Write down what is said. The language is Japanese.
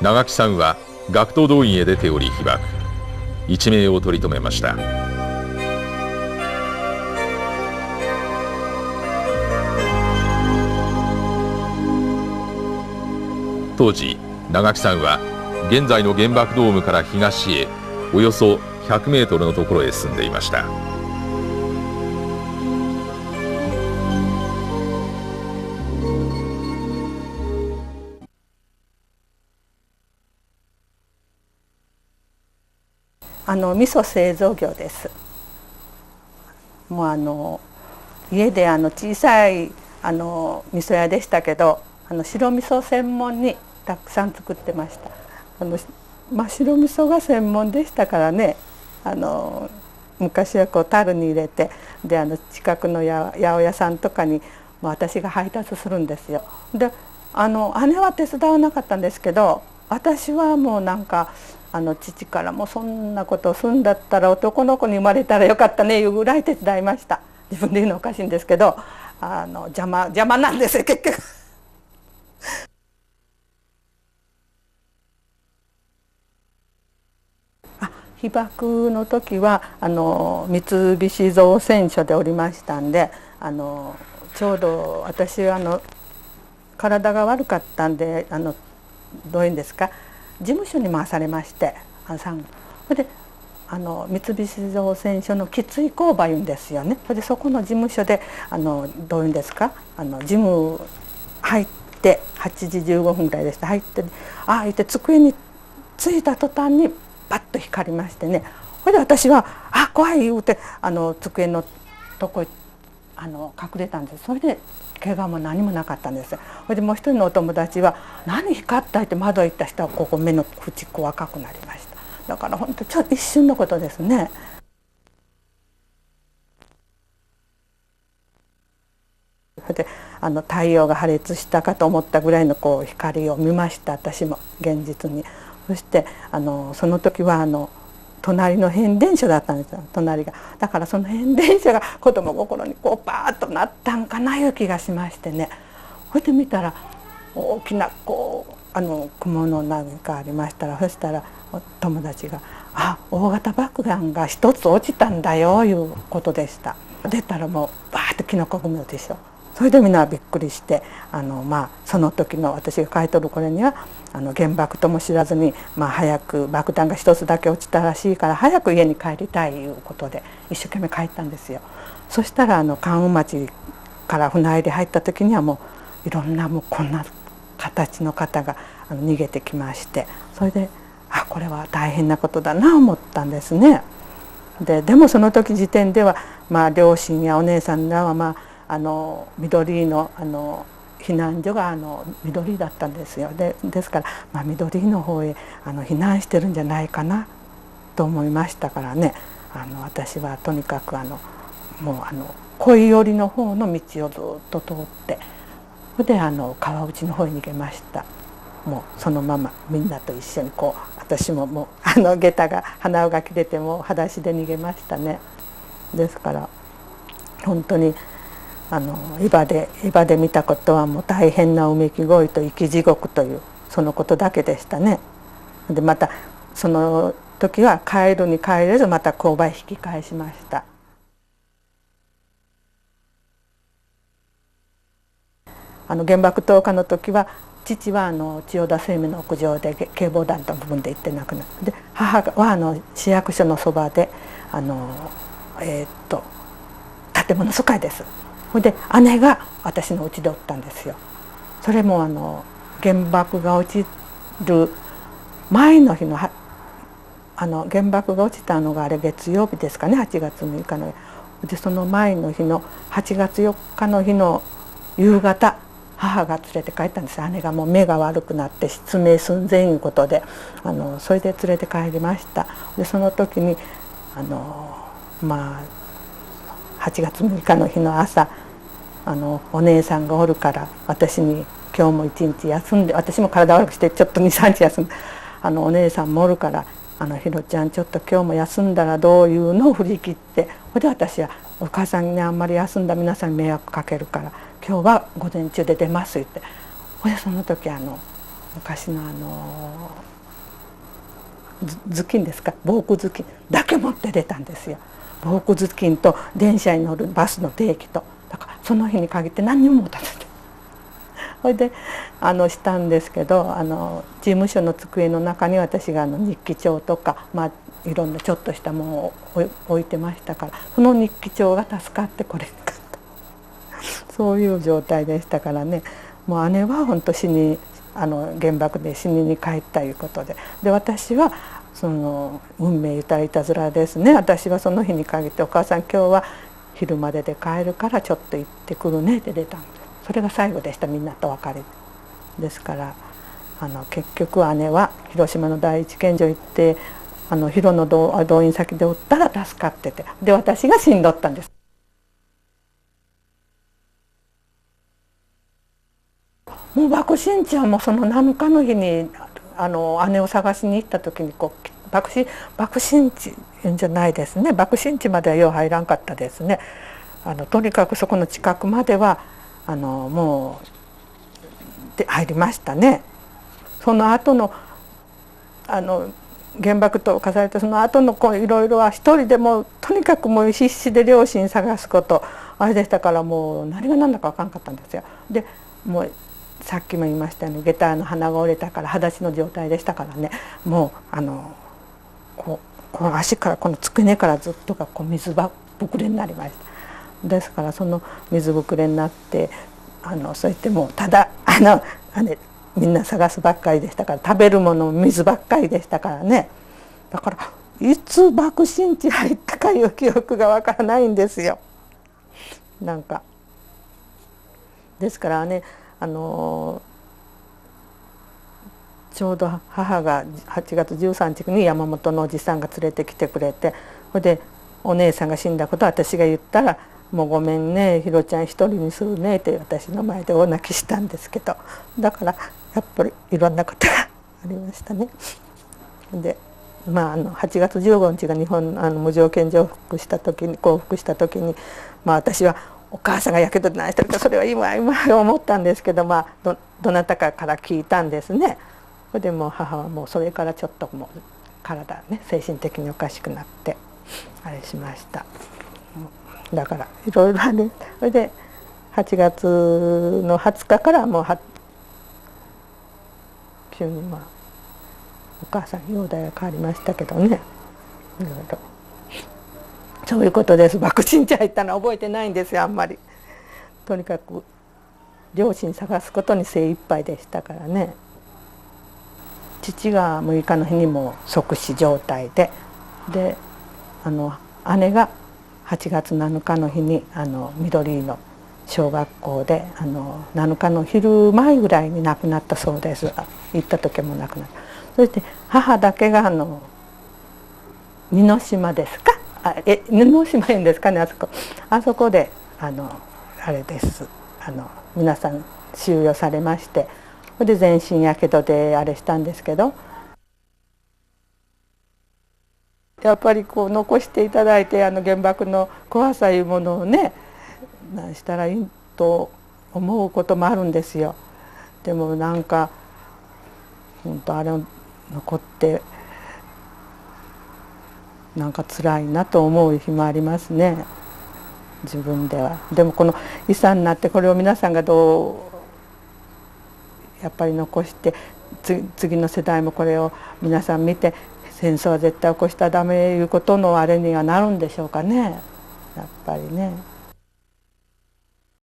長木さんは学徒動員へ出ており被爆、一命を取り留めました。当時長木さんは現在の原爆ドームから東へおよそ100メートルのところへ進んでいました。味噌製造業です。もう家で小さい味噌屋でしたけど、白味噌専門にたくさん作ってました。白味噌が専門でしたからね、昔はこう樽に入れて、で近くの八百屋さんとかに私が配達するんですよ。で姉は手伝わなかったんですけど、私はもうなんか父からもそんなことをするんだったら男の子に生まれたらよかったねいうぐらい手伝いました。自分で言うのおかしいんですけど、邪魔なんですよ結局。被爆の時は三菱造船所でおりましたんで、ちょうど私は体が悪かったんでどういうんですか、事務所に回されまして、それで三菱造船所のきつい工場いうんですよね。それでそこの事務所でどういうんですか、事務入って8時15分ぐらいでした。入って言って机に着いた途端にパッと光りましてね。それで私は怖い言うて机のとこ隠れたんです。それで怪我も何もなかったんです。それでもう一人のお友達は「何光った」って窓行った人はここ目の縁赤くなりました。だから本当ちょっと一瞬のことですね。それで太陽が破裂したかと思ったぐらいのこう光を見ました、私も現実に。そしてその時は隣の変電所だったんですよ、隣が。だからその変電所が子供心にこうパーッとなったんかないう気がしましてね。それで見たら大きなこう雲の何かありましたら、そしたら友達が「大型爆弾が一つ落ちたんだよ」いうことでした。出たらもうバーッとキノコ雲でしょ。それでみんなびっくりして、その時の私が書いとるこれには原爆とも知らずに、早く爆弾が一つだけ落ちたらしいから早く家に帰りたいいうことで一生懸命帰ったんですよ。そしたら関羽町から船入り入った時にはもういろんなもうこんな形の方が逃げてきまして、それでこれは大変なことだな思ったんですね。でもその時時点では両親やお姉さんらは緑の避難所が緑だったんですよ。ですから緑の方へ避難してるんじゃないかなと思いましたからね。私はとにかくもう恋寄りの方の道をずっと通って、それで川内の方へ逃げました。もうそのままみんなと一緒にこう私ももう下駄が鼻緒が切れてもう裸足で逃げましたね。ですから本当に伊庭で見たことはもう大変なうめき声と生き地獄というそのことだけでしたね。でまたその時は帰るに帰れずまた勾配引き返しました。原爆投下の時は父は千代田生命の屋上で警棒弾の部分で行って亡くなって、母は市役所のそばで建物疎開です。それで姉が私の家でおったんですよ。それも原爆が落ちる前の日の原爆が落ちたのが月曜日ですかね、8月6日の。でその前の日の8月4日の日の夕方、母が連れて帰ったんです。姉がもう目が悪くなって失明寸前いうことでそれで連れて帰りました。でその時に8月6日の日の朝お姉さんがおるから私に今日も一日休んで、私も体悪くしてちょっと23日休んでお姉さんもおるからひろちゃんちょっと今日も休んだらどういうのを振り切って、それで私はお母さんにあんまり休んだ皆さんに迷惑かけるから今日は午前中で出ます言って、それでその時昔の頭巾ですか、防空頭巾だけ持って出たんですよ。防空頭巾と電車に乗るバスの定期と、だからその日に限って何にも持たせて、それでしたんですけど、事務所の机の中に私が日記帳とか、いろんなちょっとしたものを置いてましたから、その日記帳が助かってこれに買った、そういう状態でしたからね。もう姉は本当原爆で死にに帰ったいうことで、私はその運命言ったらいたずらですね。私はその日に限って「お母さん今日は昼までで帰るからちょっと行ってくるね」って出たんです。それが最後でした。みんなと別れですから、結局姉は広島の第一県場行って広の動員先でおったら助かってて、で私が死んどったんです。もう爆心地はもうその7日の日に姉を探しに行った時に爆心地じゃないですね、爆心地まではよう入らんかったですね。とにかくそこの近くまではもう入りましたね。その後の原爆投下されてその後のいろいろは一人でもとにかくもう必死で両親探すことあれでしたから、もう何が何だか分からんかったんですよ。でもうさっきも言いましたように下駄の鼻が折れたから裸足の状態でしたからね、もうこの足からこの付け根からずっとが水ぶくれになりました。ですからその水ぶくれになってそうやってもうただみんな探すばっかりでしたから、食べるもの水ばっかりでしたからね。だからいつ爆心地入ったかいう記憶がわからないんですよ。なんかですからねちょうど母が8月13日に山本のおじさんが連れてきてくれて、それでお姉さんが死んだことを私が言ったら「もうごめんねひろちゃん一人にするね」って私の前で大泣きしたんですけど、だからやっぱりいろんなことがありましたね。で8月15日が日本無条件降伏した時に私はお母さんがやけどで何してるかそれは今思ったんですけど、どなたかから聞いたんですね。それでもう母はもうそれからちょっともう体ね精神的におかしくなってあれしました。だからいろいろある。それで8月の20日からもう急にお母さん容体が変わりましたけどね、いろいろそういうことです。爆心地入ったのは覚えてないんですよあんまり。とにかく両親探すことに精一杯でしたからね。父が6日の日にも即死状態で姉が8月7日の日に緑の小学校で7日の昼前ぐらいに亡くなったそうです。行った時も亡くなった。そして母だけが似の島ですか、似の島言うんですかね、あそこであれです皆さん収容されまして、それで全身やけどであれしたんですけど、やっぱり残していただいて原爆の怖さいうものをね何したらいいと思うこともあるんですよ。でもなんか本当あれ残ってなんか辛いなと思う日もありますね自分では。でもこの遺産になってこれを皆さんがどうやっぱり残して次の世代もこれを皆さん見て戦争は絶対起こしたらダメいうことのあれにはなるんでしょうかねやっぱりね。